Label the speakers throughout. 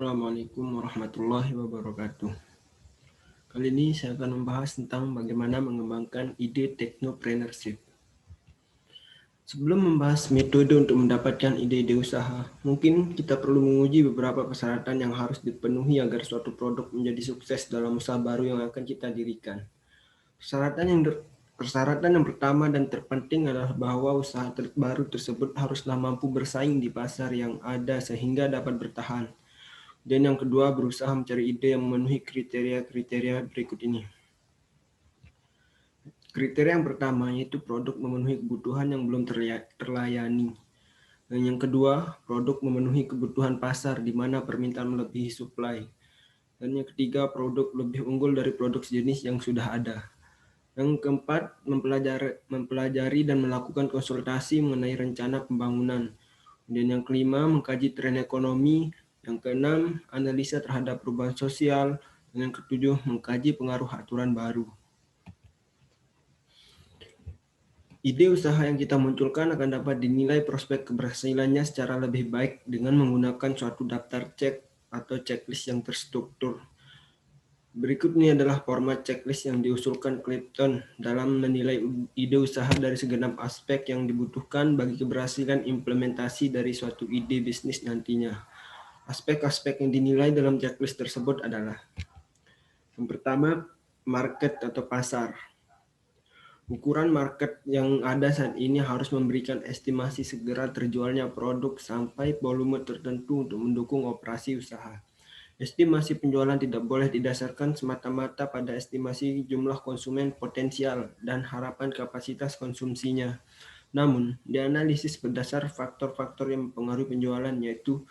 Speaker 1: Assalamualaikum warahmatullahi wabarakatuh. Kali ini saya akan membahas tentang bagaimana mengembangkan ide technopreneurship. Sebelum membahas metode untuk mendapatkan ide-ide usaha, mungkin kita perlu menguji beberapa persyaratan yang harus dipenuhi agar suatu produk menjadi sukses dalam usaha baru yang akan kita dirikan. Persyaratan yang pertama dan terpenting adalah bahwa usaha baru tersebut haruslah mampu bersaing di pasar yang ada sehingga dapat bertahan. Dan yang kedua, berusaha mencari ide yang memenuhi kriteria-kriteria berikut ini. Kriteria yang pertama yaitu produk memenuhi kebutuhan yang belum terlayani. Dan yang kedua, produk memenuhi kebutuhan pasar di mana permintaan melebihi supply. Dan yang ketiga, produk lebih unggul dari produk sejenis yang sudah ada. Yang keempat, mempelajari dan melakukan konsultasi mengenai rencana pembangunan. Dan yang kelima, mengkaji tren ekonomi. Yang keenam, analisa terhadap perubahan sosial. Dan yang ketujuh, mengkaji pengaruh aturan baru. Ide usaha yang kita munculkan akan dapat dinilai prospek keberhasilannya secara lebih baik dengan menggunakan suatu daftar cek atau checklist yang terstruktur. Berikut ini adalah format checklist yang diusulkan Clifton dalam menilai ide usaha dari segenap aspek yang dibutuhkan bagi keberhasilan implementasi dari suatu ide bisnis nantinya. Aspek-aspek yang dinilai dalam checklist tersebut adalah: yang pertama, market atau pasar. Ukuran market yang ada saat ini harus memberikan estimasi segera terjualnya produk sampai volume tertentu untuk mendukung operasi usaha. Estimasi penjualan tidak boleh didasarkan semata-mata pada estimasi jumlah konsumen potensial dan harapan kapasitas konsumsinya. Namun, dianalisis berdasar faktor-faktor yang mempengaruhi penjualan, yaitu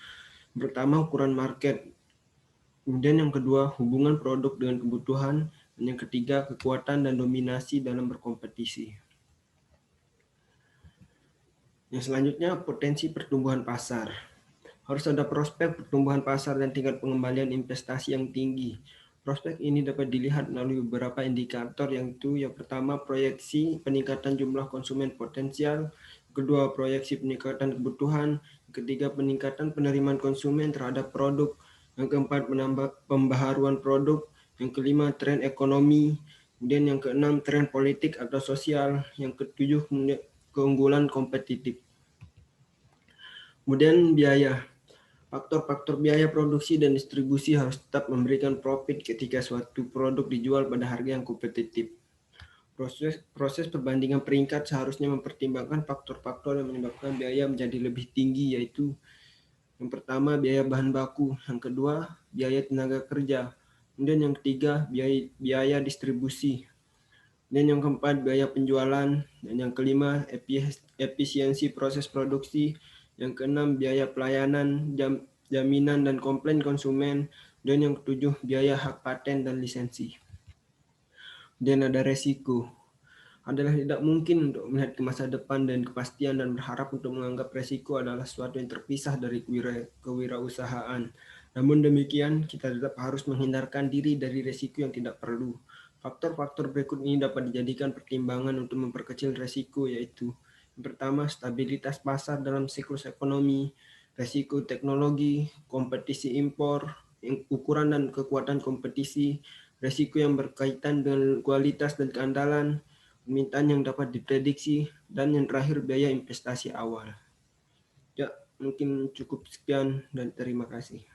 Speaker 1: pertama, ukuran market, kemudian yang kedua, hubungan produk dengan kebutuhan, dan yang ketiga, kekuatan dan dominasi dalam berkompetisi. Yang selanjutnya, potensi pertumbuhan pasar. Harus ada prospek pertumbuhan pasar dan tingkat pengembalian investasi yang tinggi. Prospek ini dapat dilihat melalui beberapa indikator, yaitu yang pertama, proyeksi peningkatan jumlah konsumen potensial, kedua, proyeksi peningkatan kebutuhan, ketiga, peningkatan penerimaan konsumen terhadap produk, yang keempat, menambah pembaharuan produk, yang kelima, tren ekonomi, kemudian yang keenam, tren politik atau sosial, yang ketujuh, keunggulan kompetitif. Kemudian biaya. Faktor-faktor biaya produksi dan distribusi harus tetap memberikan profit ketika suatu produk dijual pada harga yang kompetitif. Proses perbandingan peringkat seharusnya mempertimbangkan faktor-faktor yang menyebabkan biaya menjadi lebih tinggi, yaitu yang pertama, biaya bahan baku, yang kedua, biaya tenaga kerja, kemudian yang ketiga, biaya distribusi, dan yang keempat, biaya penjualan, dan yang kelima, efisiensi proses produksi, yang keenam, biaya pelayanan, jaminan dan komplain konsumen, dan yang ketujuh, biaya hak paten dan lisensi. Dan ada resiko. Adalah tidak mungkin untuk melihat ke masa depan dan kepastian dan berharap untuk menganggap resiko adalah sesuatu yang terpisah dari kewirausahaan. Namun demikian, kita tetap harus menghindarkan diri dari resiko yang tidak perlu. Faktor-faktor berikut ini dapat dijadikan pertimbangan untuk memperkecil resiko, yaitu yang pertama, stabilitas pasar dalam siklus ekonomi, resiko teknologi, kompetisi impor, ukuran dan kekuatan kompetisi, resiko yang berkaitan dengan kualitas dan keandalan, permintaan yang dapat diprediksi, dan yang terakhir biaya investasi awal. Ya, mungkin cukup sekian dan terima kasih.